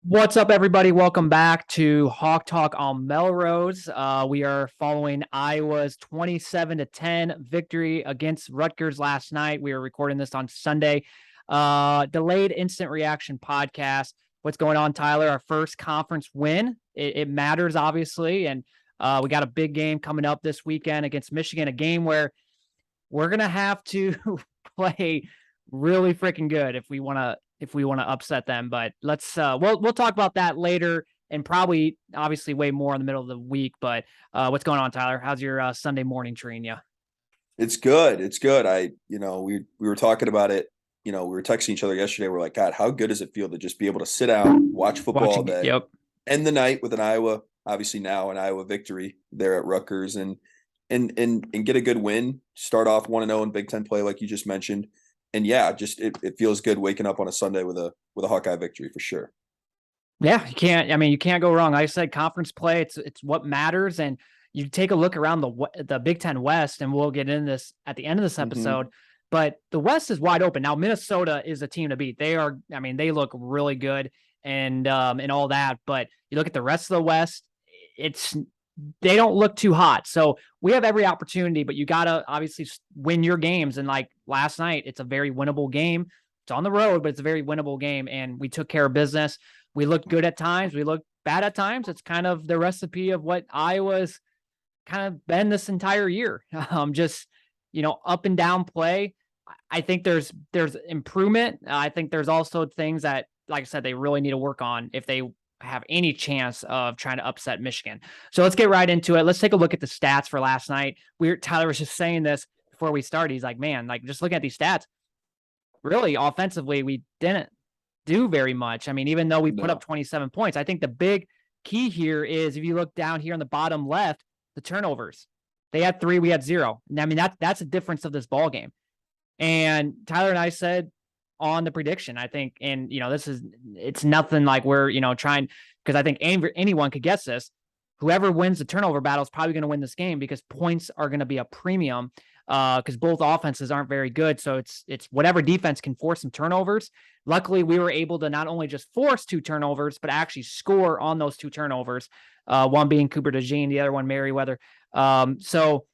What's up, everybody? Welcome back to Hawk Talk on Melrose. We are following Iowa's 27-10 victory against Rutgers last night. We are recording this on Sunday. Delayed instant reaction podcast. What's going on, Tyler? Our first conference win. It matters, obviously, and we got a big game coming up this weekend against Michigan. A game where we're gonna have to play really freaking good if we want to upset them. But let's we'll talk about that later and probably obviously way more in the middle of the week. But what's going on, Tyler? How's your Sunday morning treating you? It's good. It's good. We were talking about it. We were texting each other yesterday. We're like, God, how good does it feel to just be able to sit down, watch football all Watching, day, yep. end the night with an Iowa, obviously now an Iowa victory there at Rutgers, and get a good win. Start off 1-0 in Big Ten play, like you just mentioned, and yeah, just it feels good waking up on a Sunday with a Hawkeye victory for sure. Yeah, you can't. I mean, you can't go wrong. Like I said, conference play. It's what matters. And you take a look around the Big Ten West, and we'll get in this at the end of this Mm-hmm. episode. But the West is wide open now. Minnesota is a team to beat. They are. I mean, they look really good and all that. But you look at the rest of the West. It's they don't look too hot. So we have every opportunity, but you gotta obviously win your games. And like last night, it's a very winnable game. It's on the road, but it's a very winnable game, and we took care of business. We looked good at times. We looked bad at times. It's kind of the recipe of what Iowa's kind of been this entire year. Just up and down play. I think there's improvement. I think there's also things that, like I said, they really need to work on if they have any chance of trying to upset Michigan. So let's get right into it. Let's take a look at the stats for last night. Tyler was just saying this before we started. He's like, man, like just looking at these stats, really offensively, we didn't do very much. I mean, even though we put up No, 27 points, I think the big key here is if you look down here on the bottom left, the turnovers. They had 3, we had 0. I mean, that's a difference of this ball game. And Tyler and I said on the prediction, I think, and it's nothing like we're trying, because I think anyone could guess this. Whoever wins the turnover battle is probably going to win this game because points are going to be a premium because both offenses aren't very good. So it's whatever defense can force some turnovers. Luckily, we were able to not only just force 2 turnovers, but actually score on those 2 turnovers. One being Cooper DeJean, the other one Merriweather. So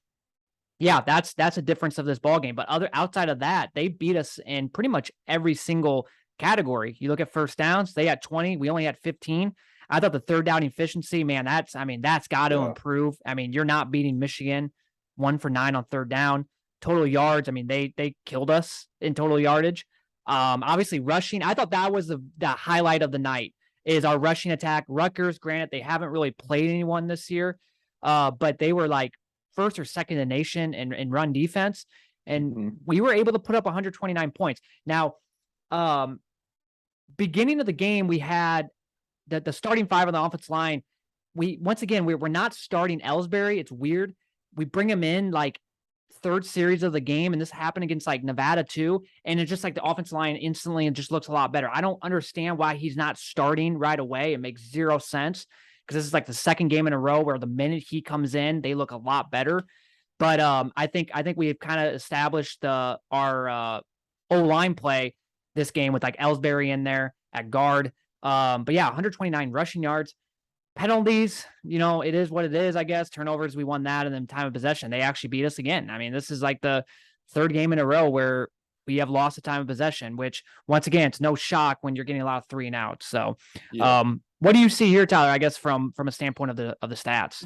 yeah, that's a difference of this ball game. But outside of that, they beat us in pretty much every single category. You look at first downs, they had 20, we only had 15. I thought the third down efficiency, man, that's got to yeah, improve. I mean, you're not beating Michigan 1 for 9 on third down. Total yards, I mean, they killed us in total yardage. Obviously rushing, I thought that was the highlight of the night is our rushing attack. Rutgers, granted, they haven't really played anyone this year, but they were like first or second in the nation in run defense. And hmm we were able to put up 129 points. Now, um, beginning of the game, we had the starting 5 on the offensive line. We're not starting Ellsbury. It's weird. We bring him in like third series of the game, and this happened against like Nevada too. And it's just like the offensive line instantly and just looks a lot better. I don't understand why he's not starting right away. It makes zero sense because this is like the second game in a row where the minute he comes in, they look a lot better. But I think we've kind of established our O line play this game with like Ellsbury in there at guard. But yeah, 129 rushing yards. Penalties, it is what it is, I guess. Turnovers, we won that, and then time of possession, they actually beat us again. I mean, this is like the third game in a row where we have lost the time of possession, which once again, it's no shock when you're getting a lot of 3 and outs. So, yeah. what do you see here, Tyler? I guess from a standpoint of the stats.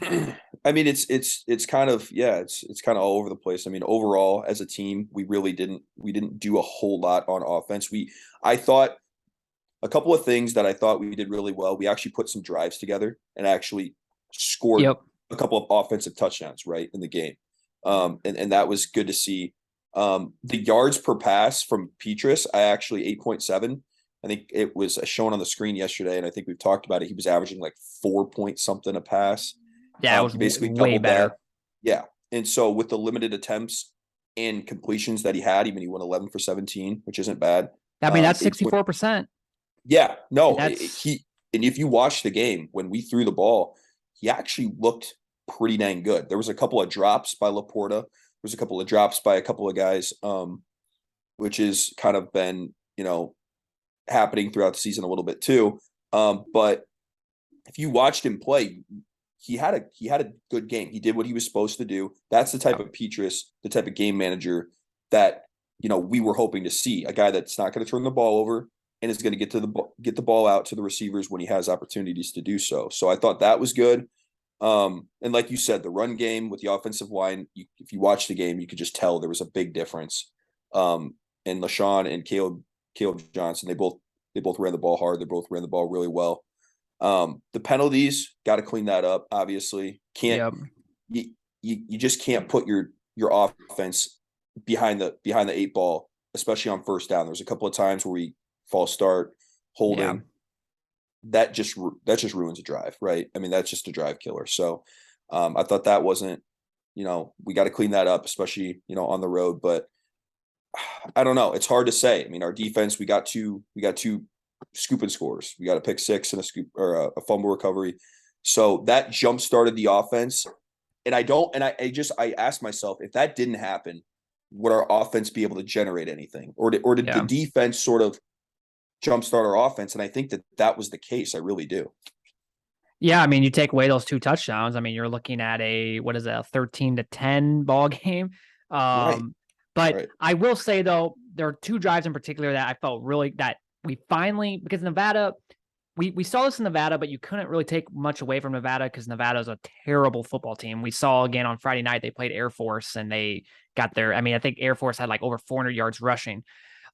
I mean, it's kind of yeah, it's kind of all over the place. I mean, overall as a team, we didn't do a whole lot on offense. I thought a couple of things that I thought we did really well. We actually put some drives together and actually scored Yep. a couple of offensive touchdowns right in the game, and that was good to see. The yards per pass from Petrus, I actually 8.7. I think it was shown on the screen yesterday, and I think we've talked about it. He was averaging like 4 point something a pass. Yeah, it was He basically way doubled better. that. Yeah. And so with the limited attempts and completions that he had, even he went 11 for 17, which isn't bad. I mean, that's 8 point. 64%. Yeah, And no, that's and if you watch the game when we threw the ball, he actually looked pretty dang good. There was a couple of drops by Laporta. There was a couple of drops by a couple of guys, which is kind of been, happening throughout the season a little bit too. But if you watched him play, he had a good game. He did what he was supposed to do. That's the type of Petrus, the type of game manager that we were hoping to see. A guy that's not going to turn the ball over and is going to get the ball out to the receivers when he has opportunities to do so. So I thought that was good. And like you said, the run game with the offensive line, if you watch the game, you could just tell there was a big difference. And LaShawn and Caleb Johnson, they both ran the ball hard. They both ran the ball really well. The penalties, got to clean that up. Obviously, can't you just can't put your offense behind the 8 ball, especially on first down. There's a couple of times where we false start, holding. Yeah. That just ruins a drive, right? I mean, that's just a drive killer. So I thought that wasn't, we got to clean that up, especially on the road. But I don't know. It's hard to say. I mean, our defense, we got two scoop and scores. We got a pick six and a scoop or a fumble recovery. So that jump started the offense. And I asked myself, if that didn't happen, would our offense be able to generate anything, or did the defense sort of jumpstart our offense? And I think that was the case. I really do. Yeah, I mean, you take away those 2 touchdowns. I mean, you're looking at a 13-10 ball game. Right. But Right. I will say though, there are 2 drives in particular that I felt really that we finally, because Nevada, we saw this in Nevada, but you couldn't really take much away from Nevada because Nevada is a terrible football team. We saw again on Friday night, they played Air Force and they got I think Air Force had like over 400 yards rushing.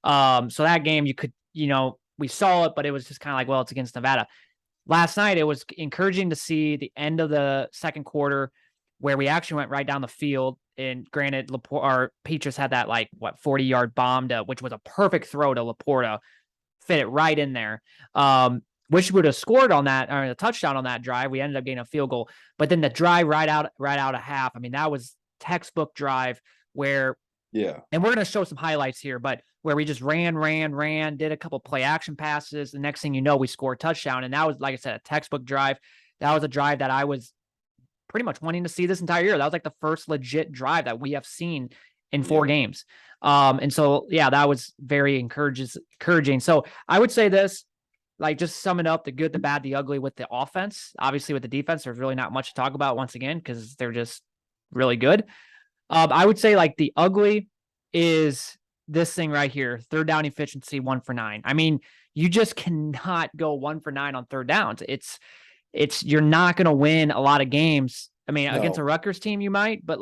So that game you could, we saw it, but it was just kind of like, well, it's against Nevada. Last night, it was encouraging to see the end of the second quarter where we actually went right down the field. And granted, Petrus had that 40-yard bomb which was a perfect throw to Laporta, fit it right in there. Wish we would have scored on that, or a touchdown on that drive. We ended up getting a field goal, but then the drive right out of half. I mean, that was textbook drive where, and we're going to show some highlights here, but where we just ran, did a couple play action passes. The next thing you know, we scored a touchdown. And that was, like I said, a textbook drive. That was a drive that I was pretty much wanting to see this entire year. That was like the first legit drive that we have seen in 4 games. And so, that was very encouraging. So I would say this, just summing up the good, the bad, the ugly with the offense. Obviously with the defense, there's really not much to talk about once again, because they're just really good. I would say the ugly is this thing right here, third down efficiency, 1 for 9. I mean, you just cannot go 1 for 9 on third downs. You're not going to win a lot of games. I mean, against a Rutgers team, you might, but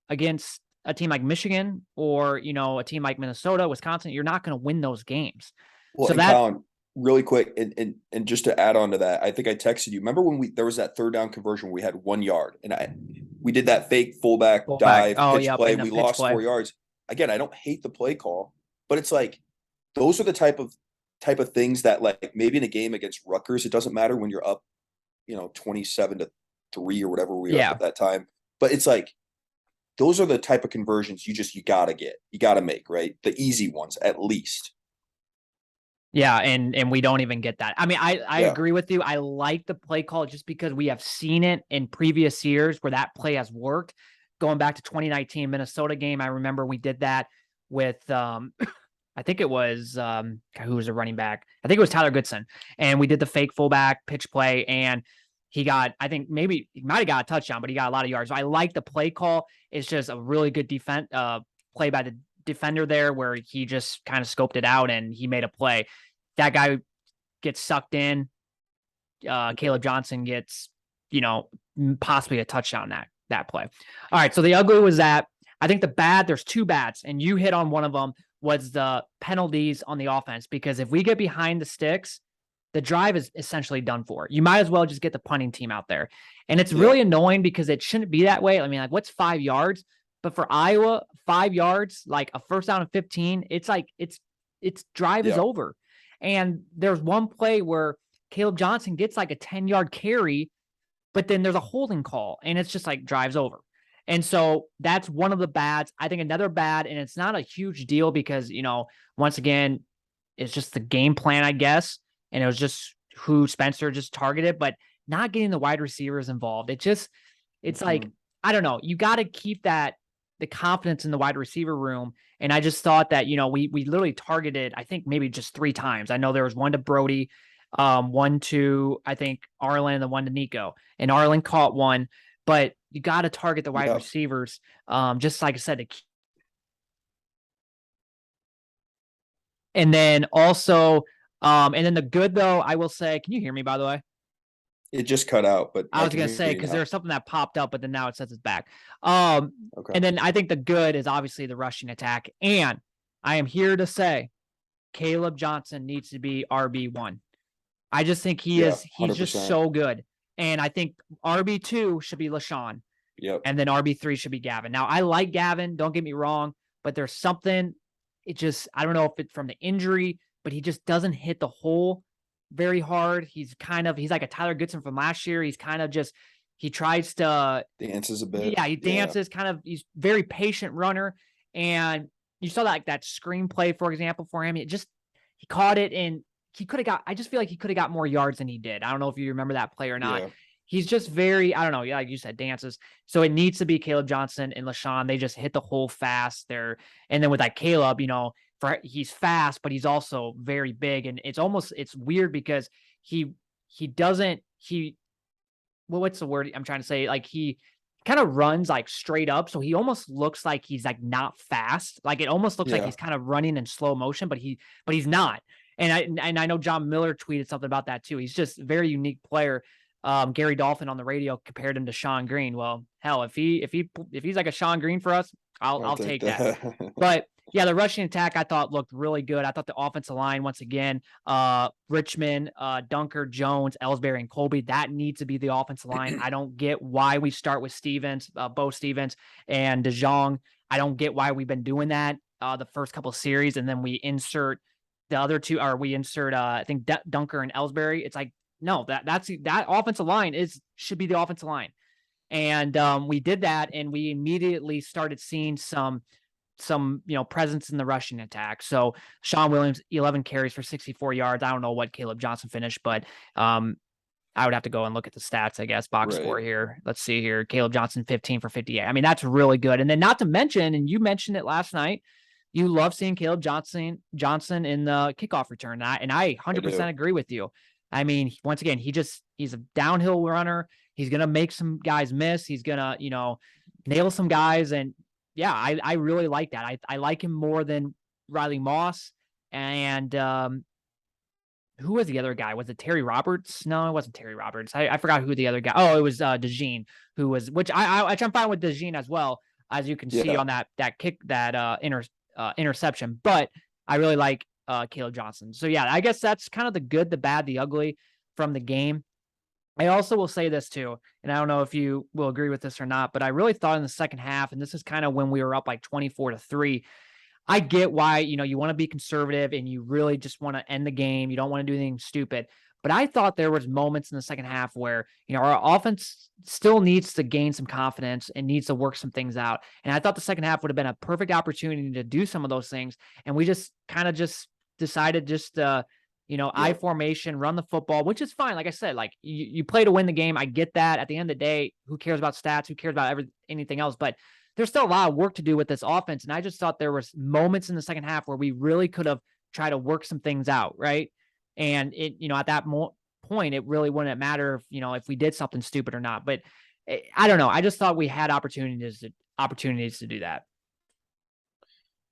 against a team like Michigan or, a team like Minnesota, Wisconsin, you're not going to win those games. Well, so Collin, really quick, and just to add on to that, I think I texted you. Remember when there was that third down conversion where we had 1 yard and we did that fake fullback dive pitch play. We lost 4 yards. Again, I don't hate the play call, but it's those are the type of things that maybe in a game against Rutgers, it doesn't matter when you're up, 27-3 or whatever we were up at that time. But it's those are the type of conversions you got to make, right? The easy ones, at least. Yeah, and we don't even get that. I mean, I agree with you. I like the play call just because we have seen it in previous years where that play has worked. Going back to 2019 Minnesota game, I remember we did that with I think it was who was a running back? I think it was Tyler Goodson. And we did the fake fullback pitch play, and he got, I think maybe he might have got a touchdown, but he got a lot of yards. So I like the play call. It's just a really good play by the defender there where he just kind of scoped it out and he made a play. That guy gets sucked in. Caleb Johnson gets, possibly a touchdown that play. All right. So the ugly was that. I think the bad, there's 2 bads, and you hit on one of them, was the penalties on the offense, because if we get behind the sticks, the drive is essentially done for. You might as well just get the punting team out there. And it's really annoying because it shouldn't be that way. I mean, what's 5 yards? But for Iowa, 5 yards, a first down of 15, it's its drive is over. And there's one play where Caleb Johnson gets a 10-yard carry, but then there's a holding call, and it's just drives over. And so that's one of the bads. I think another bad, and it's not a huge deal because, once again, it's just the game plan, I guess. And it was just who Spencer just targeted, but not getting the wide receivers involved. It's I don't know. You got to keep the confidence in the wide receiver room. And I just thought that, we literally targeted, I think maybe just 3 times. I know there was one to Brody. one to, I think, Arlen, and then one to Nico. And Arlen caught one, but you got to target the wide Yeah. receivers. Just like I said, and then also, and then the good though, I will say, can you hear me by the way? It just cut out, but I I was can gonna hear say you because now. there's something that popped up, but then now it says it's back. Um, Okay. and then I think the good is obviously the rushing attack. And I am here to say Caleb Johnson needs to be RB1. I just think Yeah, he's just 100%. so good. And I think RB2 should be LaShawn. Yep. And then RB3 should be Gavin. Now, I like Gavin, don't get me wrong, but there's something, it just, I don't know if it's from the injury, but he just doesn't hit the hole very hard. He's like a Tyler Goodson from last year. He's kind of just, he tries to, Dances a bit. yeah, he Yeah. dances he's very patient runner. And you saw that screenplay, for example, for him. He caught it and he could have I just feel like he could have got more yards than he did. I don't know if you remember that play or not. Yeah. He's just very, I don't know, yeah, like you said, dances. So it needs to be Caleb Johnson and LaShawn. They just hit the hole fast there. And then with that Caleb, he's fast, but he's also very big. And it's weird because he doesn't, well, what's the word I'm trying to say? Like he kind of runs like straight up. So he almost looks like he's like not fast. Like it almost looks like Yeah. he's kind of running in slow motion, but he's not. And I know John Miller tweeted something about that too. He's just a very unique player. Gary Dolphin on the radio compared him to Sean Green. Well, hell, if he's like a Sean Green for us, I'll I'll take take that. that. But yeah, the rushing attack I thought looked really good. I thought the offensive line, once again, Richmond, Dunker, Jones, Ellsbury, and Colby, that needs to be the offensive line. I don't get why we start with Stevens, Bo Stevens, and DeJong. I don't get why we've been doing that the first couple of series, and then we insert the other two, or we insert, I think, Dunker and Ellsbury. It's like, no, that offensive line should be the offensive line. And we did that, and we immediately started seeing some presence in the rushing attack. So Sean Williams, 11 carries for 64 yards. I don't know what Caleb Johnson finished, but I would have to go and look at the stats, I guess, box Right. score here. Let's see here. Caleb Johnson, 15 for 58. I mean, that's really good. And then not to mention, and you mentioned it last night, you love seeing Caleb Johnson in the kickoff return. And I I 100% do. agree with you. I mean, once again, he's a downhill runner. He's going to make some guys miss. He's going to, nail some guys. And yeah, I really like that. I like him more than Riley Moss. And who was the other guy? Was it Terry Roberts? No, it wasn't Terry Roberts. I forgot who the other guy. Oh, it was DeJean, which I'm fine with DeJean as well, as you can see Yeah. on that kick, that interception. But I really like Caleb Johnson. So yeah, I guess that's kind of the good, the bad, the ugly from the game. I also will say this too, and I don't know if you will agree with this or not, but I really thought in the second half, and this is kind of when we were up like 24-3. I get why, you want to be conservative and you really just want to end the game. You don't want to do anything stupid. But I thought there was moments in the second half where, our offense still needs to gain some confidence and needs to work some things out. And I thought the second half would have been a perfect opportunity to do some of those things. And we just kind of just decided I formation, run the football, which is fine. Like I said, like you play to win the game. I get that. At the end of the day, who cares about stats? Who cares about anything else? But there's still a lot of work to do with this offense. And I just thought there was moments in the second half where we really could have tried to work some things out. Right. And at that point, it really wouldn't matter if we did something stupid or not. But I don't know. I just thought we had opportunities to do that.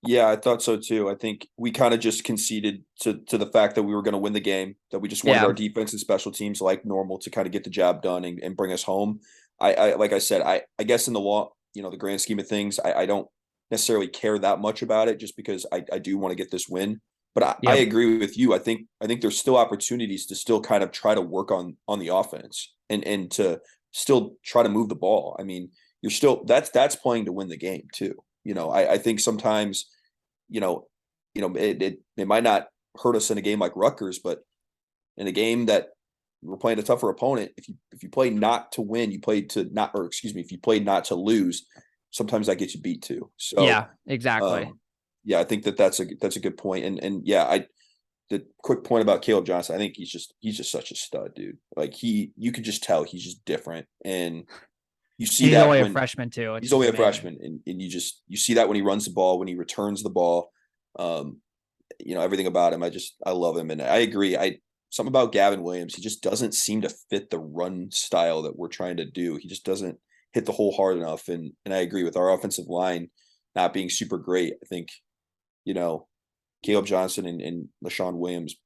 Yeah, I thought so too. I think we kind of just conceded to the fact that we were going to win the game, that we just wanted Yeah. our defense and special teams like normal to kind of get the job done and bring us home. I like I said, I guess in the law, the grand scheme of things, I don't necessarily care that much about it just because I do want to get this win. But I Yep. agree with you. I think there's still opportunities to still kind of try to work on the offense and to still try to move the ball. I mean, you're still that's playing to win the game too. I think sometimes, it might not hurt us in a game like Rutgers, but in a game that we're playing a tougher opponent, if you play not to win, you play to not, or excuse me, if you play not to lose, sometimes that gets you beat too. So Yeah, exactly. yeah, I think that's a good point. And yeah, the quick point about Caleb Johnson, I think he's just such a stud, dude. Like you could just tell he's just different. And you see And he's that only a when freshman too. he's It's only a amazing. freshman, and you see that when he runs the ball, when he returns the ball, everything about him. I love him, and I agree. something about Gavin Williams. He just doesn't seem to fit the run style that we're trying to do. He just doesn't hit the hole hard enough. And I agree with our offensive line not being super great. I think, Caleb Johnson and LaShawn Williams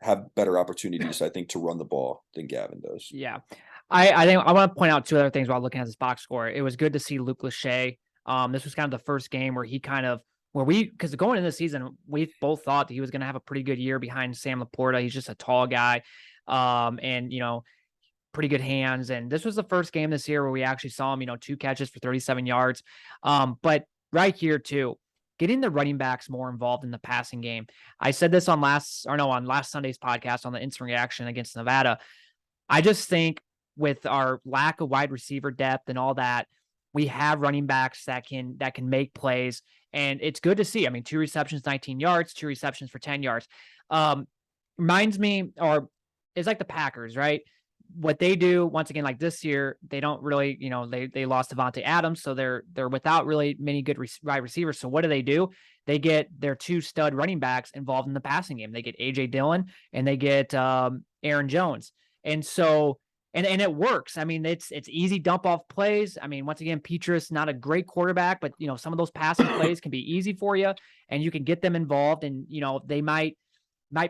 have better opportunities, I think, to run the ball than Gavin does. Yeah. I think I want to point out two other things while looking at this box score. It was good to see Luke Lachey. This was kind of the first game where because going into the season, we both thought that he was going to have a pretty good year behind Sam Laporta. He's just a tall guy. And pretty good hands. And this was the first game this year where we actually saw him, 2 catches for 37 yards. But right here too, getting the running backs more involved in the passing game. I said this on last Sunday's podcast on the instant reaction against Nevada. I just think with our lack of wide receiver depth and all that, we have running backs that can make plays, and it's good to see. I mean, 2 receptions, 19 yards, 2 receptions for 10 yards. Reminds me, or it's like the Packers, right? What they do, once again, like this year, they don't really, they lost Devontae Adams, so they're without really many good wide receivers. So what do? They get their 2 stud running backs involved in the passing game. They get A.J. Dillon and they get Aaron Jones. And so, and it works. I mean, it's easy dump off plays. I mean, once again, Petrus, not a great quarterback, but some of those passing plays can be easy for you, and you can get them involved. And they might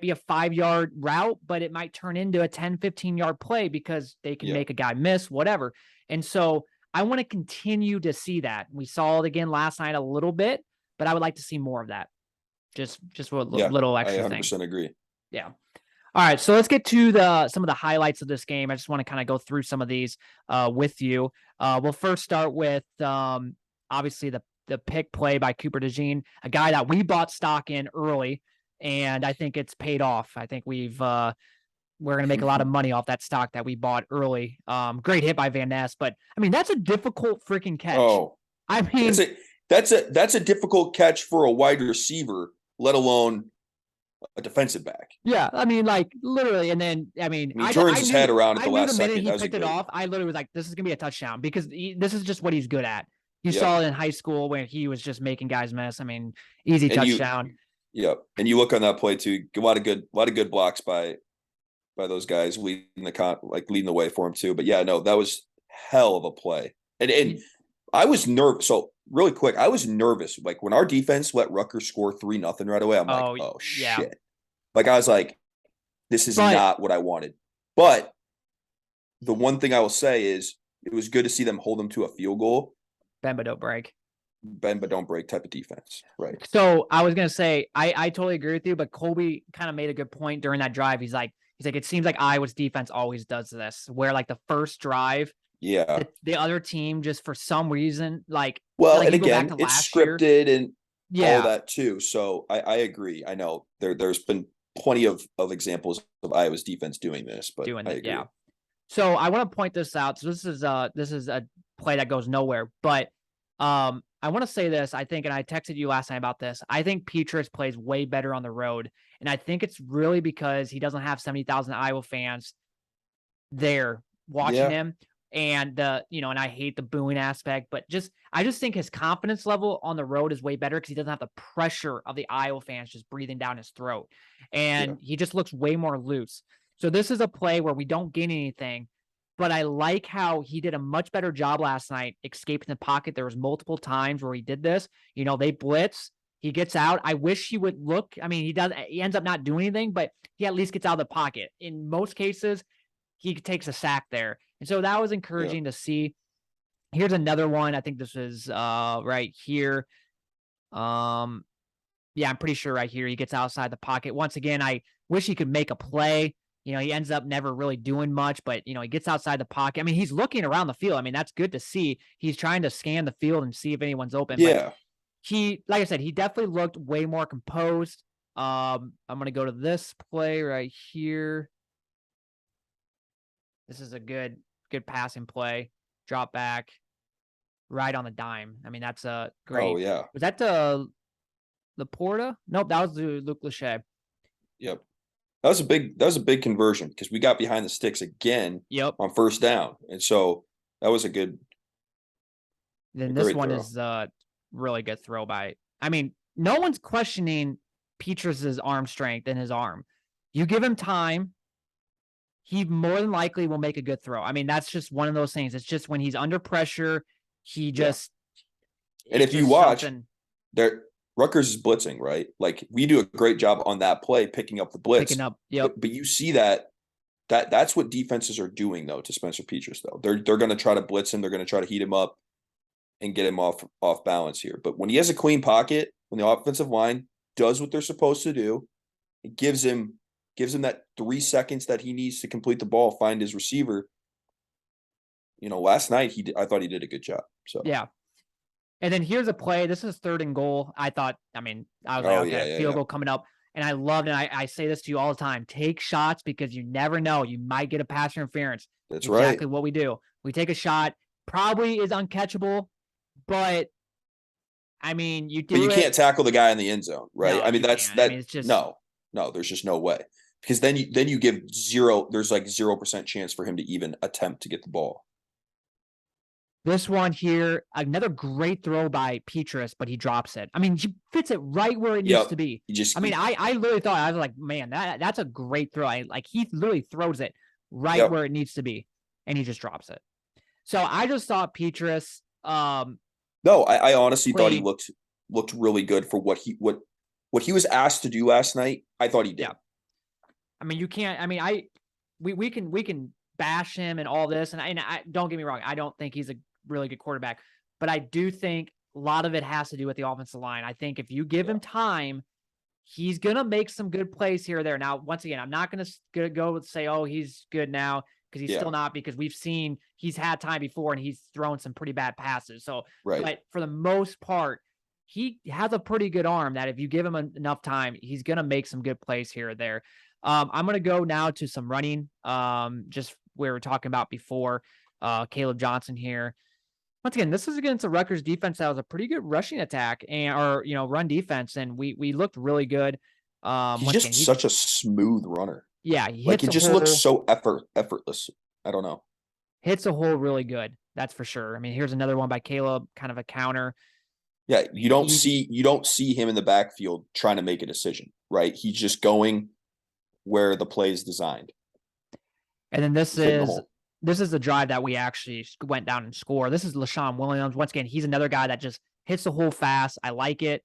be a 5-yard route, but it might turn into a 10, 15-yard play because they can make a guy miss, whatever. And so I want to continue to see that. We saw it again last night a little bit, but I would like to see more of that. Just a little extra thing. I 100% agree. Yeah. All right, so let's get to some of the highlights of this game. I just want to kind of go through some of these with you. We'll first start with obviously the pick play by Cooper DeJean, a guy that we bought stock in early, and I think it's paid off. I think we're going to make a lot of money off that stock that we bought early. Great hit by Van Ness, but I mean that's a difficult freaking catch. Oh, I mean that's a difficult catch for a wide receiver, let alone a defensive back. Yeah, I mean, like literally, and then he turns his head around at the last second. He picked it off. I literally was like, "This is gonna be a touchdown," because this is just what he's good at. You saw it in high school when he was just making guys miss. I mean, easy touchdown. And you look on that play too. A lot of good blocks by those guys leading the way for him too. But yeah, no, that was hell of a play. And I was nervous. So really quick, I was nervous. Like when our defense let Rutgers score 3-0 right away, I'm like, oh shit. Like I was like, this is not what I wanted. But the one thing I will say is it was good to see them hold them to a field goal. Bend but don't break. Bend but don't break type of defense. Right. So I was gonna say I totally agree with you, but Colby kind of made a good point during that drive. He's like, it seems like Iowa's defense always does this, where like the first drive, the other team just for some reason and again it's scripted and all that too. So I agree. I know there's been plenty of examples of Iowa's defense doing this, but I agree. Yeah. So I want to point this out. So this is a play that goes nowhere, but I want to say this. I think, and I texted you last night about this. I think Petrus plays way better on the road, and I think it's really because he doesn't have 70,000 Iowa fans there watching him. And and I hate the booing aspect, but I just think his confidence level on the road is way better because he doesn't have the pressure of the Iowa fans just breathing down his throat, and he just looks way more loose. So this is a play where we don't gain anything, but I like how he did a much better job last night escaping the pocket. There was multiple times where he did this. They blitz, he gets out. I wish he would look. I mean, he ends up not doing anything, but he at least gets out of the pocket. In most cases, he takes a sack there. And so that was encouraging to see. Here's another one. I think this is right here. I'm pretty sure right here he gets outside the pocket. Once again, I wish he could make a play. He ends up never really doing much, but he gets outside the pocket. I mean, he's looking around the field. I mean, that's good to see. He's trying to scan the field and see if anyone's open. Yeah. But like I said, he definitely looked way more composed. I'm going to go to this play right here. This is a good passing play. Drop back right on the dime. I mean, that's a great. Oh, yeah. Was that the Laporta? Nope, that was the Luke Lachey. Yep. That was a big conversion because we got behind the sticks again on first down. And so that was a good. Then this one is a really good throw by. I mean, no one's questioning Petrus's arm strength and his arm. You give him time, he more than likely will make a good throw. I mean, that's just one of those things. It's just when he's under pressure, he just And it's if you just watch, something Rutgers is blitzing, right? Like we do a great job on that play, picking up the blitz. picking up. Yep. But you see that's what defenses are doing though to Spencer Petras though. They're going to try to blitz him. They're going to try to heat him up and get him off balance here. But when he has a clean pocket, when the offensive line does what they're supposed to do, it gives him that 3 seconds that he needs to complete the ball, find his receiver. Last night I thought he did a good job. So Yeah. And then here's a play. This is 3rd and goal. I was like, okay, field goal coming up. And I loved it. I say this to you all the time. Take shots because you never know. You might get a pass interference. That's exactly right. what we do. We take a shot. Probably is uncatchable, but I mean, you do. But you can't tackle the guy in the end zone, right? No, I mean, you that's can't. that. I mean, it's just no, there's just no way because then you give zero. There's like 0% chance for him to even attempt to get the ball. This one here, another great throw by Petras, but he drops it. I mean, he fits it right where it needs to be. I literally thought, I was like, man, that's a great throw. He literally throws it right where it needs to be, and he just drops it. So I just thought Petras. No, I honestly thought he looked really good for what he was asked to do last night. I thought he did. Yeah. I mean, you can't. I mean, we can bash him and all this, and I don't get me wrong. I don't think he's a really good quarterback, but I do think a lot of it has to do with the offensive line. I think if you give him time, he's gonna make some good plays here or there. Now, once again, I'm not gonna go and say, oh, he's good now, because he's still not, because we've seen he's had time before and he's thrown some pretty bad passes. So, but for the most part, he has a pretty good arm that if you give him enough time, he's gonna make some good plays here or there. I'm gonna go now to some running. Just where we were talking about before, Caleb Johnson here. Once again, this is against a Rutgers defense that was a pretty good rushing attack or run defense, and we looked really good. He's such a smooth runner. Yeah, he like it just looks so effortless. I don't know. Hits a hole really good. That's for sure. I mean, here's another one by Caleb, kind of a counter. Yeah, you don't see him in the backfield trying to make a decision, right? He's just going where the play is designed. And then this is the drive that we actually went down and scored. This is LaShawn Williams. Once again, he's another guy that just hits the hole fast. I like it.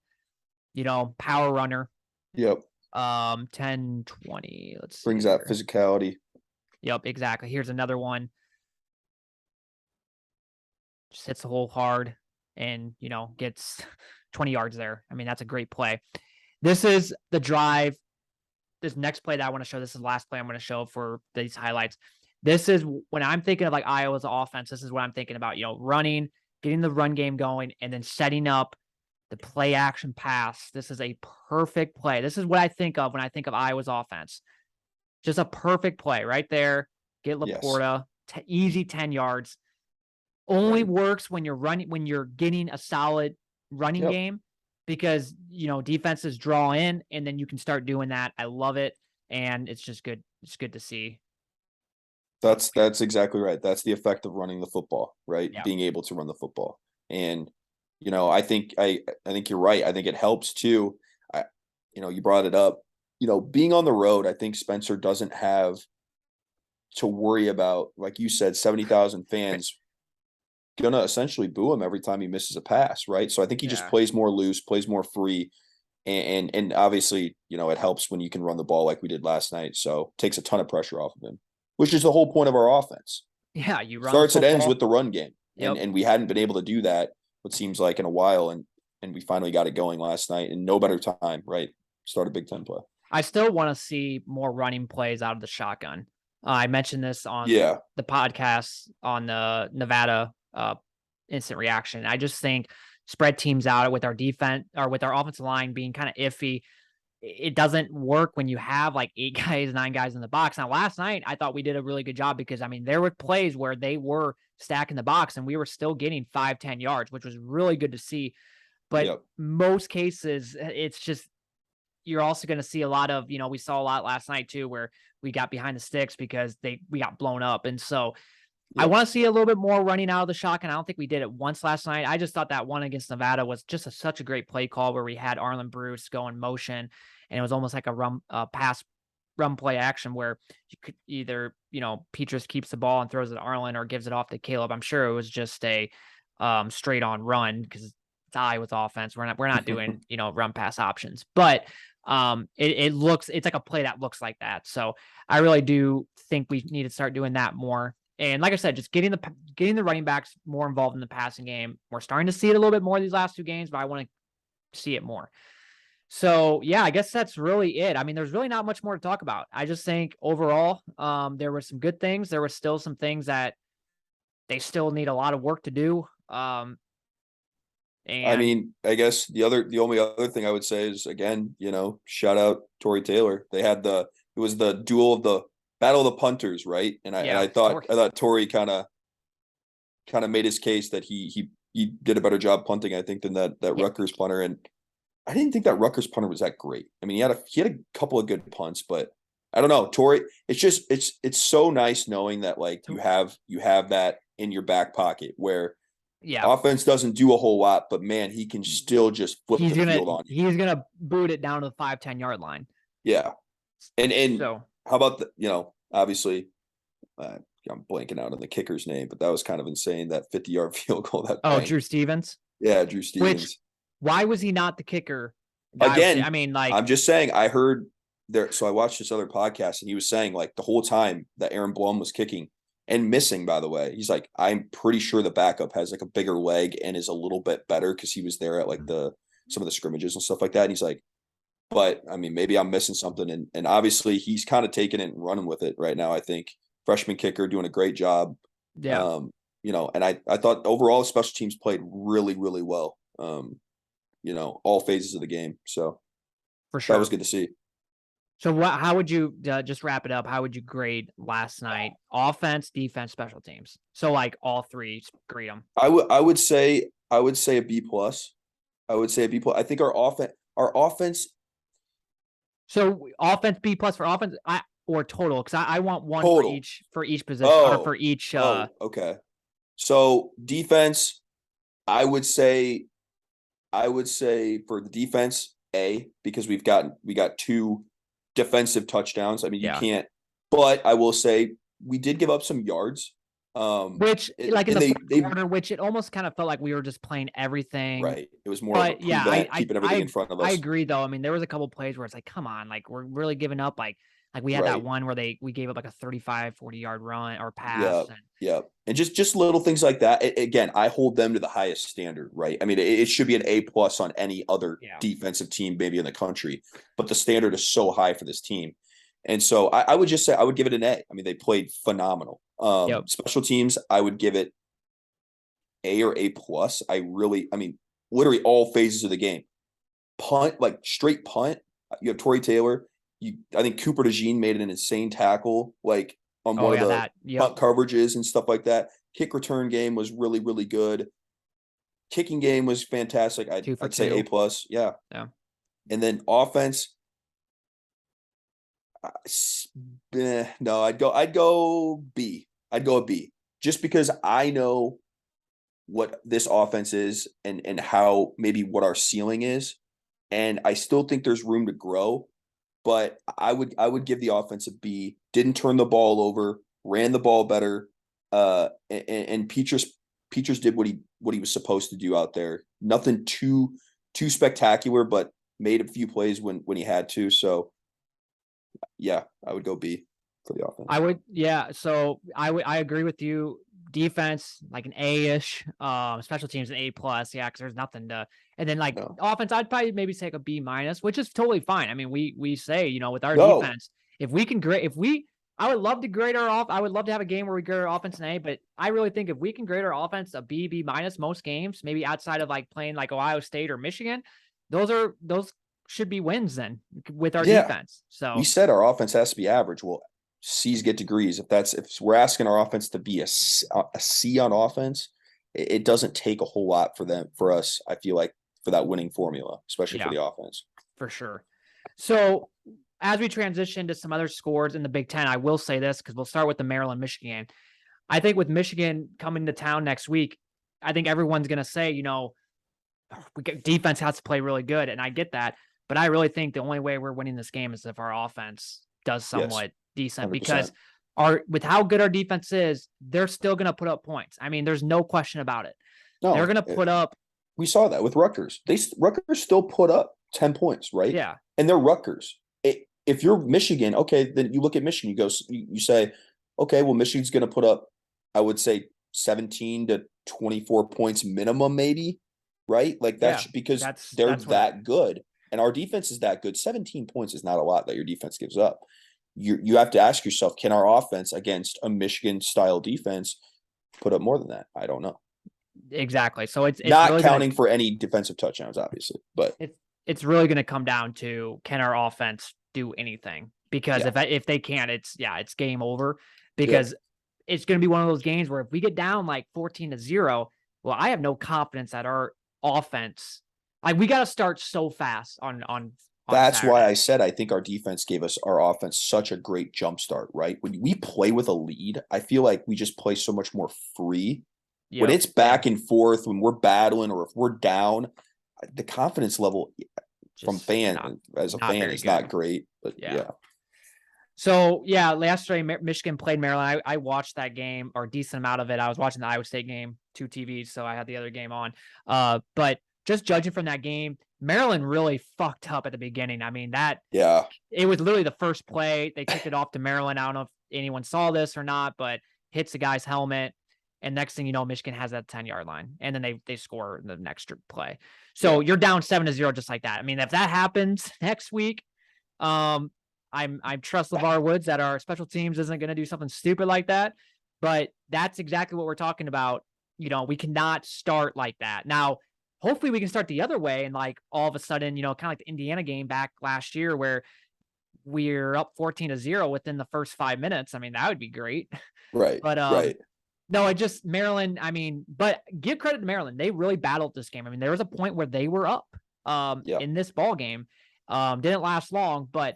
Power runner. Yep. 10, 20. Let's see. Brings that physicality. Yep, exactly. Here's another one. Just hits the hole hard and, gets 20 yards there. I mean, that's a great play. This is the drive. This next play that I want to show, this is the last play I'm going to show for these highlights. This is when I'm thinking of like Iowa's offense. This is what I'm thinking about, running, getting the run game going, and then setting up the play action pass. This is a perfect play. This is what I think of when I think of Iowa's offense. Just a perfect play right there. Get Laporta, easy 10 yards. Only works when you're getting a solid running game, because, defenses draw in and then you can start doing that. I love it. And it's just good. It's good to see. That's exactly right. That's the effect of running the football, right? Yeah. Being able to run the football. And, I think you're right. I think it helps too. You brought it up, being on the road. I think Spencer doesn't have to worry about, like you said, 70,000 fans gonna essentially boo him every time he misses a pass, right? So I think he just plays more loose, plays more free, and obviously, it helps when you can run the ball like we did last night. So takes a ton of pressure off of him, which is the whole point of our offense. Yeah, you run starts and ends with the run game, and we hadn't been able to do that what seems like in a while, and we finally got it going last night, and no better time, right? Start a Big Ten play. I still want to see more running plays out of the shotgun. I mentioned this on the podcast on the Nevada instant reaction. I just think spread teams out with our defense or with our offensive line being kind of iffy. It doesn't work when you have like 8 guys, 9 guys in the box. Now, last night, I thought we did a really good job because, I mean, there were plays where they were stacking the box and we were still getting 5-10 yards, which was really good to see. But most cases, it's just, you're also going to see a lot of, we saw a lot last night too, where we got behind the sticks because we got blown up. And so I want to see a little bit more running out of the shotgun. I don't think we did it once last night. I just thought that one against Nevada was just such a great play call where we had Arlen Bruce go in motion, and it was almost like a pass run play action where you could either, Petrus keeps the ball and throws it to Arlen or gives it off to Caleb. I'm sure it was just a straight on run because it's with offense. We're not doing, run pass options, but it's like a play that looks like that. So I really do think we need to start doing that more. And like I said, just getting the running backs more involved in the passing game. We're starting to see it a little bit more these last 2 games, but I want to see it more. So yeah, I guess that's really it. I mean, there's really not much more to talk about. I just think overall, there were some good things. There were still some things that they still need a lot of work to do. I And mean, I guess the only other thing I would say is, again, shout out Tory Taylor. It was the duel of the battle of the punters, right? And I thought Tory kind of made his case that he did a better job punting, I think, than that Rutgers punter. And I didn't think that Rutgers punter was that great. I mean, he had a couple of good punts, but I don't know, Tory. It's just it's so nice knowing that like you have that in your back pocket where offense doesn't do a whole lot, but man, he can still just flip the field on you. He's gonna boot it down to the 5-10 yard line. Yeah, and so how about obviously. I'm blanking out on the kicker's name, but that was kind of insane. That 50-yard field goal. Drew Stevens. Yeah, Drew Stevens. Why was he not the kicker? Again, I mean, like, I'm just saying. I heard there. So I watched this other podcast, and he was saying like the whole time that Aaron Blum was kicking and missing. By the way, he's like, I'm pretty sure the backup has like a bigger leg and is a little bit better because he was there at like some of the scrimmages and stuff like that. And he's like, but I mean, maybe I'm missing something. And obviously, he's kind of taking it and running with it right now. I think. Freshman kicker doing a great job. Yeah. And I thought overall special teams played really, really well. All phases of the game. So for sure. That was good to see. So how would you just wrap it up? How would you grade last night? Offense, defense, special teams. So like all 3, grade them. I would say a B plus. I would say a B plus. I think our offense. So offense B plus for offense. Or total, because I want one total. for each position or for each. Okay. So defense, I would say for the defense A, because we got 2 defensive touchdowns. I mean, you can't. But I will say we did give up some yards. Which like in the fourth quarter, which it almost kind of felt like we were just playing everything. Right. It was more of a prevent, keeping everything in front of us. I agree, though. I mean, there was a couple plays where it's like, come on, like we're really giving up. Like we had that one where we gave up like a 35, 40-yard run or pass. Yeah. And just little things like that. Again, I hold them to the highest standard, right? I mean, it should be an A plus on any other defensive team maybe in the country, but the standard is so high for this team. And so I would just say I would give it an A. I mean, they played phenomenal. Special teams, I would give it A or A plus. Literally all phases of the game. Punt, like straight punt. You have Tory Taylor. I think Cooper DeJean made an insane tackle, like on one of the punt coverages and stuff like that. Kick return game was really, really good. Kicking game was fantastic. I'd say A plus. Yeah. And then offense. No, I'd go B. I'd go a B, just because I know what this offense is and how maybe what our ceiling is, and I still think there's room to grow. But I would give the offense a B. Didn't turn the ball over, ran the ball better, and Petrus did what he was supposed to do out there. Nothing too spectacular, but made a few plays when he had to. So yeah, I would go B for the offense. I would, yeah. So I agree with you. Defense, like an A-ish. Special teams an A plus, yeah, because there's nothing to. And then offense, I'd probably maybe take a B minus, which is totally fine. I mean, we say with our defense, if we can grade, I would love to grade our off. I would love to have a game where we grade our offense an A, but I really think if we can grade our offense a B minus most games, maybe outside of like playing like Ohio State or Michigan, those should be wins then with our defense. So we said our offense has to be average. Well, C's get degrees. If we're asking our offense to be a C on offense, it doesn't take a whole lot for us. I feel like for that winning formula, especially for the offense. For sure. So as we transition to some other scores in the Big Ten, I will say this because we'll start with the Maryland-Michigan. I think with Michigan coming to town next week, I think everyone's going to say, defense has to play really good, and I get that. But I really think the only way we're winning this game is if our offense does Yes. somewhat decent 100%. because with how good our defense is, they're still going to put up points. I mean, there's no question about it. They're No, going to put up. we saw that with Rutgers. Rutgers still put up 10 points, right? Yeah. And they're Rutgers. If you're Michigan, okay, then you look at Michigan, you say, okay, well, Michigan's going to put up, I would say 17 to 24 points minimum, maybe, right? Like that's because they're that good. And our defense is that good. 17 points is not a lot that your defense gives up. You have to ask yourself, can our offense against a Michigan style defense put up more than that? I don't know. Exactly. So it's not really counting for any defensive touchdowns, obviously, but it's really going to come down to, can our offense do anything? Because if they can't, it's game over, because it's going to be one of those games where if we get down like 14-0, well, I have no confidence that our offense, like, we got to start so fast on that's Saturday. why I said I think our defense gave us our offense such a great jump start, right? When we play with a lead, I feel like we just play so much more free. When it's back and forth, when we're battling, or if we're down, the confidence level from as a fan is not great. But yeah. So yesterday Michigan played Maryland. I watched that game, or a decent amount of it. I was watching the Iowa State game, 2 TVs, so I had the other game on. But just judging from that game, Maryland really fucked up at the beginning. I mean, it was literally the first play. They kicked it off to Maryland. I don't know if anyone saw this or not, but hits the guy's helmet. And next thing you know, Michigan has that 10-yard line. And then they score the next play. So you're down 7-0 just like that. I mean, if that happens next week, I trust LeVar Woods that our special teams isn't going to do something stupid like that. But that's exactly what we're talking about. We cannot start like that. Now, hopefully we can start the other way, and like all of a sudden, kind of like the Indiana game back last year where we're up 14-0 within the first 5 minutes. I mean, that would be great. Right. But right. No, Maryland, I mean, but give credit to Maryland. They really battled this game. I mean, there was a point where they were up in this ball game. Didn't last long, but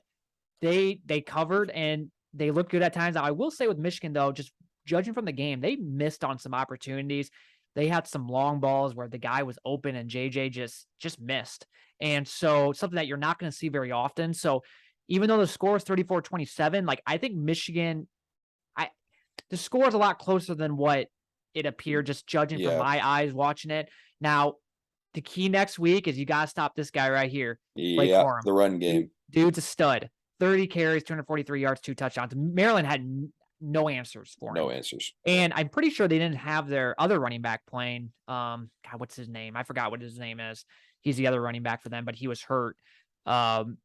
they covered and they looked good at times. Now, I will say with Michigan, though, just judging from the game, they missed on some opportunities. They had some long balls where the guy was open and JJ just missed. And so something that you're not going to see very often. So even though the score is 34-27, like, I think Michigan, the score is a lot closer than what it appeared, just judging from my eyes watching it. Now, the key next week is you got to stop this guy right here. Yeah, the run game. Dude's a stud. 30 carries, 243 yards, 2 touchdowns. Maryland had no answers for him. No answers. And I'm pretty sure they didn't have their other running back playing. God, what's his name? I forgot what his name is. He's the other running back for them, but he was hurt. And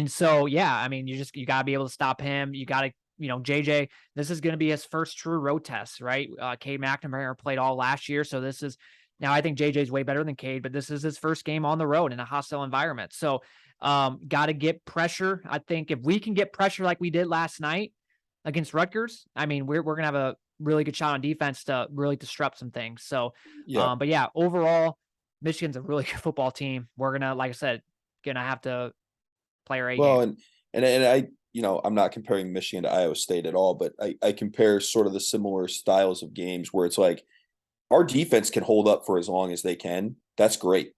so, I mean, you got to be able to stop him. You got to, JJ, this is going to be his first true road test, right? Cade McNamara played all last year. So now I think JJ's way better than Cade, but this is his first game on the road in a hostile environment. So got to get pressure. I think if we can get pressure like we did last night against Rutgers, I mean, we're going to have a really good shot on defense to really disrupt some things. So, but overall, Michigan's a really good football team. We're going to, like I said, going to have to play our A game. And I, I'm not comparing Michigan to Iowa State at all, but I compare sort of the similar styles of games where it's like our defense can hold up for as long as they can. That's great.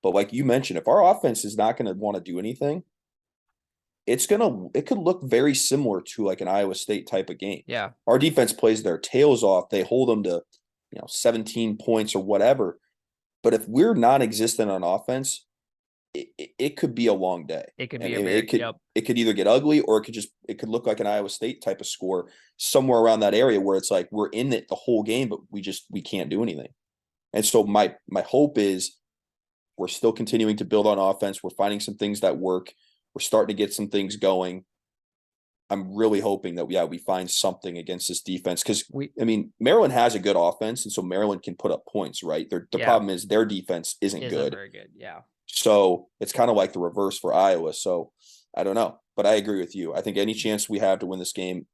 But like you mentioned, if our offense is not going to want to do anything, it could look very similar to like an Iowa State type of game. Yeah. Our defense plays their tails off. They hold them to, 17 points or whatever. But if we're non-existent on offense, it could be a long day. It could be it could either get ugly or it could look like an Iowa State type of score somewhere around that area where it's like we're in it the whole game, but we can't do anything. And so my hope is we're still continuing to build on offense. We're finding some things that work. We're starting to get some things going. I'm really hoping that we find something against this defense because Maryland has a good offense, and so Maryland can put up points, right? The problem is their defense isn't good. Very good, yeah. So it's kind of like the reverse for Iowa. So I don't know, but I agree with you. I think any chance we have to win this game,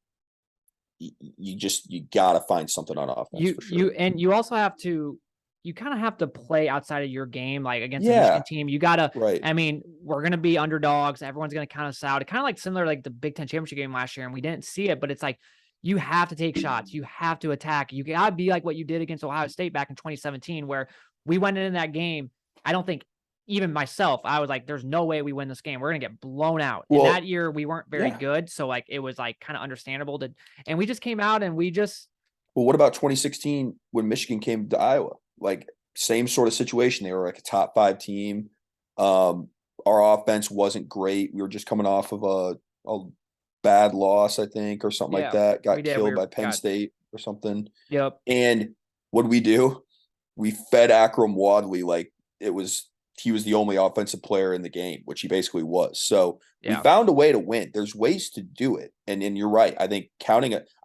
you got to find something on offense. For sure. You also have to. You kind of have to play outside of your game, like against a Michigan team. You got to, right. I mean, we're going to be underdogs. Everyone's going to count us out. It's kind of like similar like the Big Ten championship game last year, and we didn't see it, but it's like you have to take shots. You have to attack. You got to be like what you did against Ohio State back in 2017, where we went in that game. I don't think even myself, I was like, there's no way we win this game. We're going to get blown out. And Well, that year we weren't very yeah. good. So like, it was like kind of understandable and we just came out and we just, Well, what about 2016 when Michigan came to Iowa? Like same sort of situation. They were like a top 5 team. Our offense wasn't great. We were just coming off of a bad loss, I think, or something like yeah, that. we Got did. killed by Penn State or something. Yep. And what did we do? We fed Akram Wadley like he was the only offensive player in the game, which he basically was. So we Yeah. found a way to win. There's ways to do it. And you're right. I think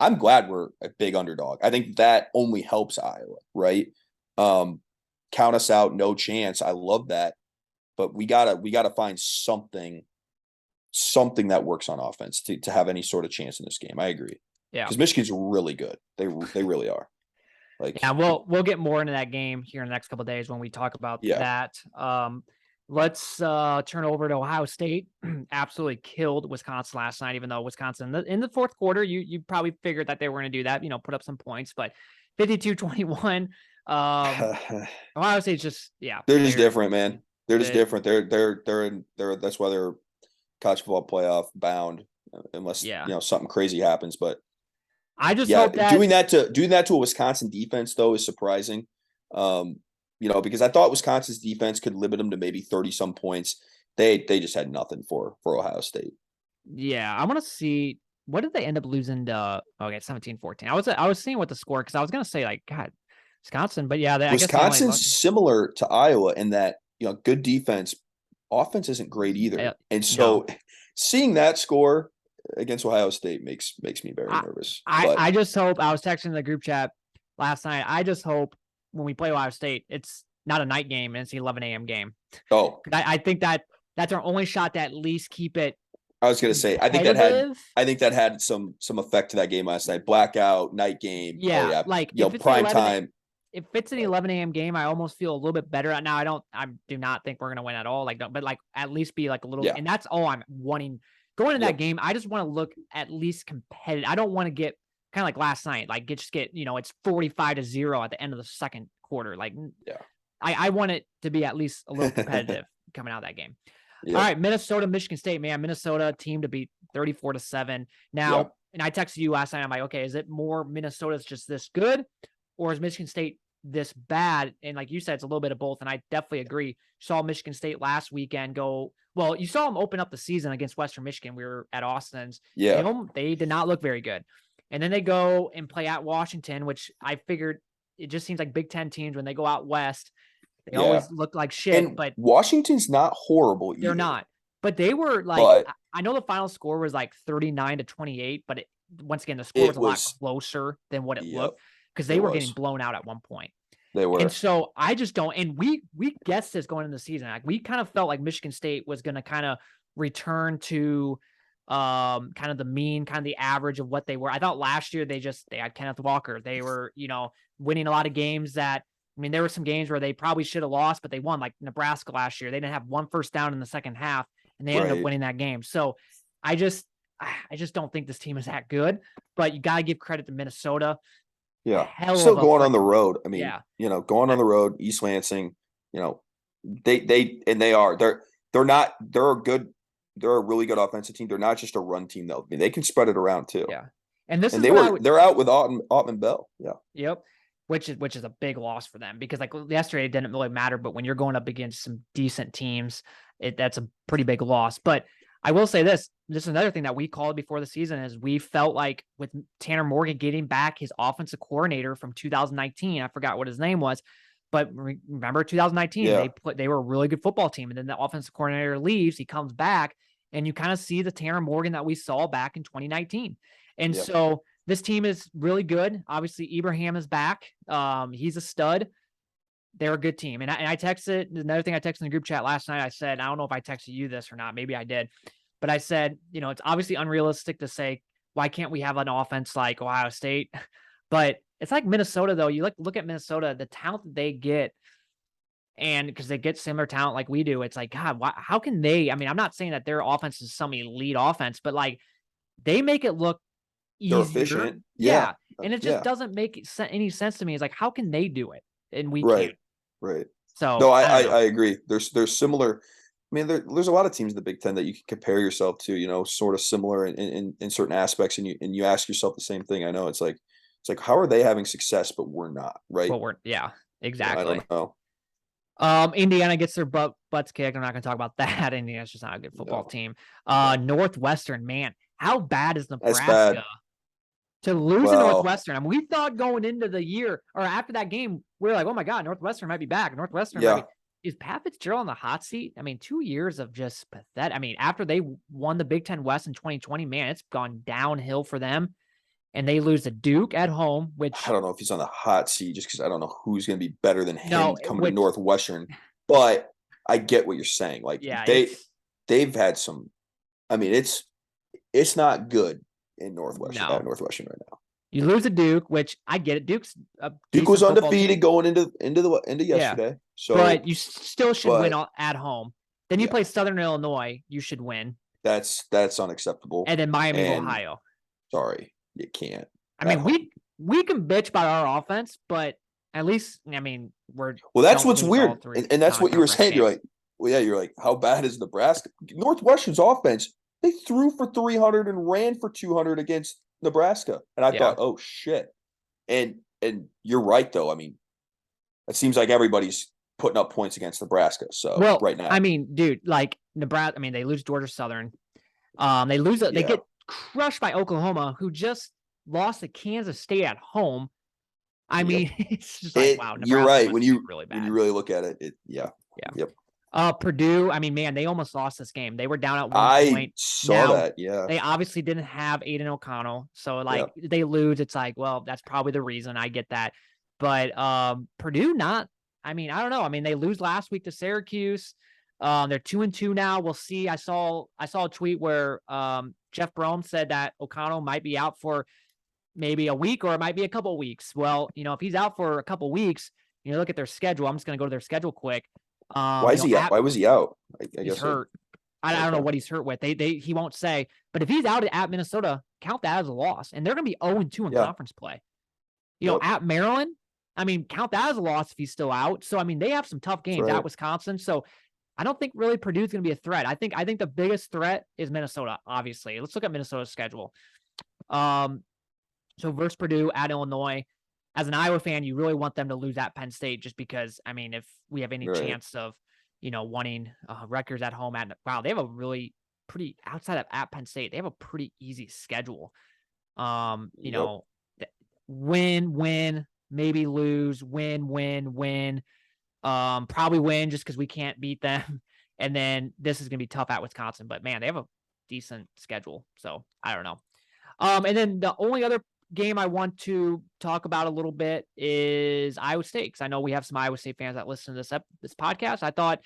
I'm glad we're a big underdog. I think that only helps Iowa, right? Count us out, no chance. I love that. But we gotta find something that works on offense to have any sort of chance in this game. I agree. Yeah. Because Michigan's really good. They really are. Like, yeah, we'll get more into that game here in the next couple of days when we talk about that. Let's turn over to Ohio State. Absolutely killed Wisconsin last night, even though Wisconsin in the fourth quarter, you probably figured that they were going to do that, put up some points, but 52-21. Ohio State's just they're just different, man. They're just different. They're that's why they're college football playoff bound unless something crazy happens. But I just hope that doing that to a Wisconsin defense though is surprising. Because I thought Wisconsin's defense could limit them to maybe 30 some points. They just had nothing for Ohio State. Yeah, I want to see what did they end up losing to 17-14. I was seeing what the score because I was gonna say like God, Wisconsin, but yeah, Wisconsin's similar to Iowa in that good defense, offense isn't great either. And so seeing that score against Ohio State makes me very nervous. I just hope I was texting the group chat last night. I just hope when we play Ohio State, it's not a night game and it's the 11 a.m. game. Oh, I think that's our only shot to at least keep it. I was going to say, I think that had some effect to that game last night. Blackout, night game. Yeah, like prime time. If it's an 11 a.m. game, I almost feel a little bit better. Now I do not think we're going to win at all. But like at least be like a little, and that's all I'm wanting. Going into that game, I just want to look at least competitive. I don't want to get kind of like last night, like it's 45-0 at the end of the second quarter. Like, I want it to be at least a little competitive coming out of that game. All right, Minnesota, Michigan State, man. Minnesota team to beat 34-7. Now, and I texted you last night. I'm like, okay, is it more Minnesota's just this good, or is Michigan State this bad? And like you said, it's a little bit of both. And I definitely agree. Saw Michigan State last weekend go. Well, you saw them open up the season against Western Michigan. We were at Austin's. Yeah, they did not look very good. And then they go and play at Washington, which I figured it just seems like Big Ten teams when they go out west. They always look like shit, and but Washington's not horrible either. They're not. But they were like, I know the final score was like 39-28, but once again, the score was a lot closer than what it looked because they were getting blown out at one point. They were. And so I just don't, and we guessed this going into the season. Like we kind of felt like Michigan State was going to kind of return to kind of the mean, kind of the average of what they were. I thought last year they had Kenneth Walker. They were, winning a lot of games there were some games where they probably should have lost, but they won, like Nebraska last year. They didn't have one first down in the second half, and they ended up winning that game. So I just don't think this team is that good, but you got to give credit to Minnesota. Yeah. Still going on the road. I mean, going on the road, East Lansing, they're a really good offensive team. They're not just a run team though. I mean, they can spread it around too. Yeah. They're out with Ottman Bell. Yeah. Yep. Which is a big loss for them because like yesterday it didn't really matter, but when you're going up against some decent teams, that's a pretty big loss. But I will say this is another thing that we called before the season is we felt like with Tanner Morgan getting back his offensive coordinator from 2019, I forgot what his name was, but remember 2019, they were a really good football team. And then the offensive coordinator leaves, he comes back and you kind of see the Tanner Morgan that we saw back in 2019. And so this team is really good. Obviously, Ibrahim is back. He's a stud. They're a good team. And I texted, another thing I texted in the group chat last night, I said, I don't know if I texted you this or not. Maybe I did. But I said, it's obviously unrealistic to say, why can't we have an offense like Ohio State? But it's like Minnesota, though. You look at Minnesota, the talent that they get, and because they get similar talent like we do, it's like, God, how can they? I mean, I'm not saying that their offense is some elite offense, but like they make it look easier. They're efficient. Yeah. And it just doesn't make any sense to me. It's like, how can they do it? And we can't. Right. So No, I don't know. I agree. There's similar. I mean, there's a lot of teams in the Big Ten that you can compare yourself to, sort of similar in certain aspects, and you ask yourself the same thing. I know it's like how are they having success, but we're not, right? But yeah, I exactly. don't know. Indiana gets their butts kicked. I'm not going to talk about that. Indiana's just not a good football No, team. no, Northwestern, man, how bad is that's bad. Nebraska to lose to Well, Northwestern? I mean, we thought going into the year or after that game, we were like, oh my God, Northwestern might be back. Northwestern might yeah, be. Is Pat Fitzgerald on the hot seat? I mean, 2 years of just pathetic. I mean, after they won the Big Ten West in 2020, man, it's gone downhill for them. And they lose to Duke at home, which I don't know if he's on the hot seat just because I don't know who's going to be better than him no, coming to which Northwestern. But I get what you're saying. Like yeah, it's they've had some. I mean, it's not good in no. Northwestern right now. You lose to Duke, which I get it. Duke's a Duke was decent football team. undefeated going into Yeah, yesterday. So, but you still should win but at home. Then you yeah, play Southern Illinois. You should win. that's unacceptable. And then Miami of And Ohio. sorry, you can't. I At mean, home. we can bitch about our offense, but at least I mean we're Well, that's don't what's lose all weird, three and that's what you were non-conference saying. You're games. like, well, yeah, you're like, how bad is Nebraska? Northwestern's offense, they threw for 300 and ran for 200 against Nebraska, and I Yeah. thought, oh shit. And you're right though. I mean, it seems like everybody's putting up points against Nebraska. So Well, right now, I mean, dude, like Nebraska. I mean, they lose Georgia Southern. They lose. They yeah, get crushed by Oklahoma, who just lost to Kansas State at home. I yep. mean, it's just like wow, You're Nebraska right must be really when you bad. really look at it. Yeah, Yeah. yep. Purdue, I mean, man, they almost lost this game. They were down at one I point. saw Now, that. Yeah, they obviously didn't have Aiden O'Connell. So, like, yep. they lose. It's like, well, that's probably the reason. I get that. But Purdue, not, I mean, I don't know. I mean, they lose last week to Syracuse. They're 2-2 now. We'll see. I saw a tweet where Jeff Brom said that O'Connell might be out for maybe a week or it might be a couple of weeks. Well, if he's out for a couple of weeks, look at their schedule. I'm just going to go to their schedule quick. Why is he out? Why was he out? I He's guess hurt. I don't know what he's hurt with. He won't say. But if he's out at Minnesota, count that as a loss. And they're going to be 0-2 in yeah. conference play. Yep. At Maryland, I mean, count that as a loss if he's still out. So I mean, they have some tough games at Wisconsin. So I don't think really Purdue's going to be a threat. I think the biggest threat is Minnesota. Obviously, let's look at Minnesota's schedule. So versus Purdue at Illinois. As an Iowa fan, you really want them to lose at Penn State just because, I mean, if we have any chance of, wanting Rutgers at home they have a really pretty outside of at Penn State, they have a pretty easy schedule. Win, maybe lose, win. Probably win just because we can't beat them. And then this is going to be tough at Wisconsin, but man, they have a decent schedule. So I don't know. And then the only other game I want to talk about a little bit is Iowa State, because I know we have some Iowa State fans that listen to this podcast. I thought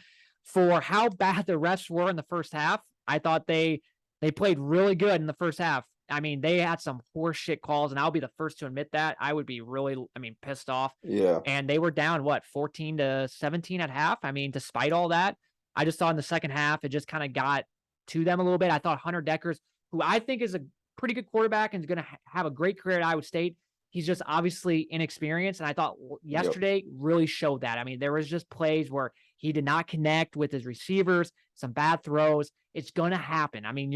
for how bad the refs were in the first half, I thought they played really good in the first half. I mean, they had some horseshit calls, and I'll be the first to admit that. I would be really, pissed off. Yeah. And they were down, 14-17 at half? I mean, despite all that, I just thought in the second half, it just kind of got to them a little bit. I thought Hunter Deckers, who I think is a pretty good quarterback and is going to have a great career at Iowa State, he's just obviously inexperienced. And I thought yesterday really showed that. I mean, there was just plays where he did not connect with his receivers, some bad throws. It's going to happen. I mean,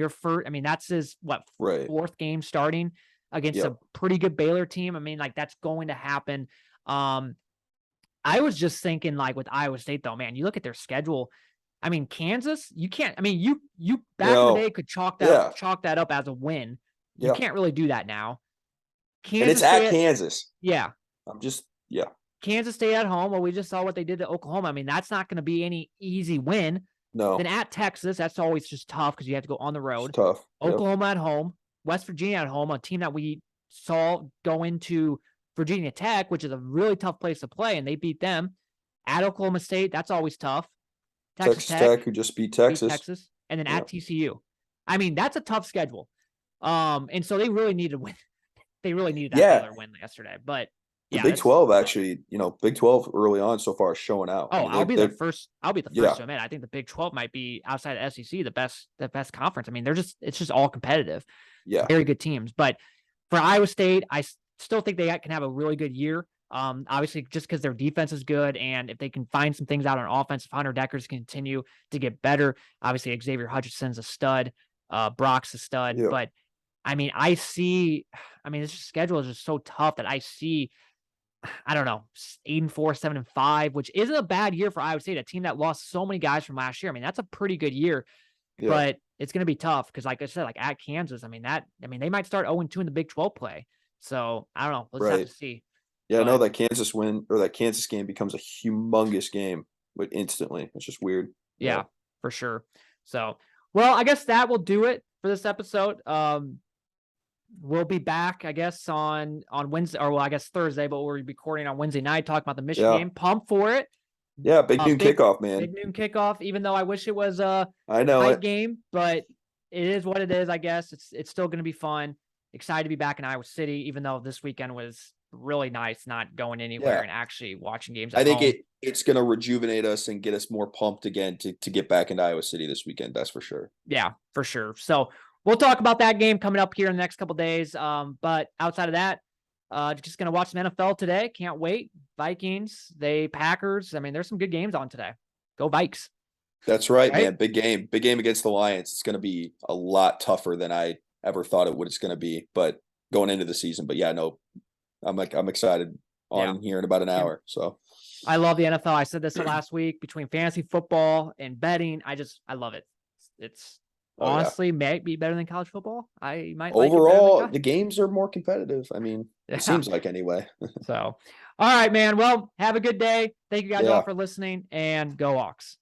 that's his, fourth game starting against a pretty good Baylor team. I mean, that's going to happen. I was just thinking, with Iowa State, though, man, you look at their schedule. I mean, Kansas, you can't. I mean, you back in the day could chalk that up as a win. You can't really do that now. And it's at Kansas. Yeah. Kansas State at home. Well, we just saw what they did to Oklahoma. I mean, that's not going to be any easy win. No. Then at Texas, that's always just tough because you have to go on the road. It's tough. Oklahoma at home. West Virginia at home, a team that we saw go into Virginia Tech, which is a really tough place to play, and they beat them. At Oklahoma State, that's always tough. Texas Tech, who just beat Texas. And then at TCU. I mean, that's a tough schedule. And so they really needed to win. They really needed that Baylor win yesterday. But the Big 12 actually, Big 12 early on so far is showing out. Oh, I'll be the first to admit. I think the Big 12 might be outside of SEC the best conference. I mean, it's just all competitive. Yeah. Very good teams. But for Iowa State, I still think they can have a really good year. Obviously, just because their defense is good, and if they can find some things out on offense, if Hunter Deckers continue to get better, obviously Xavier Hutchinson's a stud, Brock's a stud. Yeah. But I mean, this schedule is just so tough that I see, I don't know, 8-4, 7-5, which isn't a bad year for Iowa State, a team that lost so many guys from last year. I mean, that's a pretty good year, Yeah. but it's going to be tough because, like I said, like at Kansas, they might start 0-2 in the Big 12 play. So I don't know. Let's have Right. to see. Yeah, I But know that Kansas win or that Kansas game becomes a humongous game, but instantly. It's just weird. yeah, for sure. So, well, I guess that will do it for this episode. We'll be back, I guess, on Wednesday, or well, I guess Thursday, but we'll be recording on Wednesday night, talking about the Michigan Yeah. game. Pumped for it. Yeah, big noon kickoff, man. Big noon kickoff, even though I wish it was a I know tight it. game, but it is what it is, I guess. It's still going to be fun. Excited to be back in Iowa City, even though this weekend was really nice, not going anywhere and actually watching games at I think home. it's going to rejuvenate us and get us more pumped again to get back into Iowa City this weekend. That's for sure. Yeah, for sure. So we'll talk about that game coming up here in the next couple of days. But outside of that, just going to watch some NFL today. Can't wait. Vikings, Packers. I mean, there's some good games on today. Go Vikes. That's right, man. Big game against the Lions. It's going to be a lot tougher than I ever thought it's going to be, but going into the season. But yeah, no, I'm excited on here in about an hour. So I love the NFL. I said this last week, between fantasy football and betting. I love it. It's honestly might be better than college football. I might overall like it the games are more competitive. I mean, it seems like anyway. So, all right, man. Well, have a good day. Thank you guys all for listening, and go Hawks.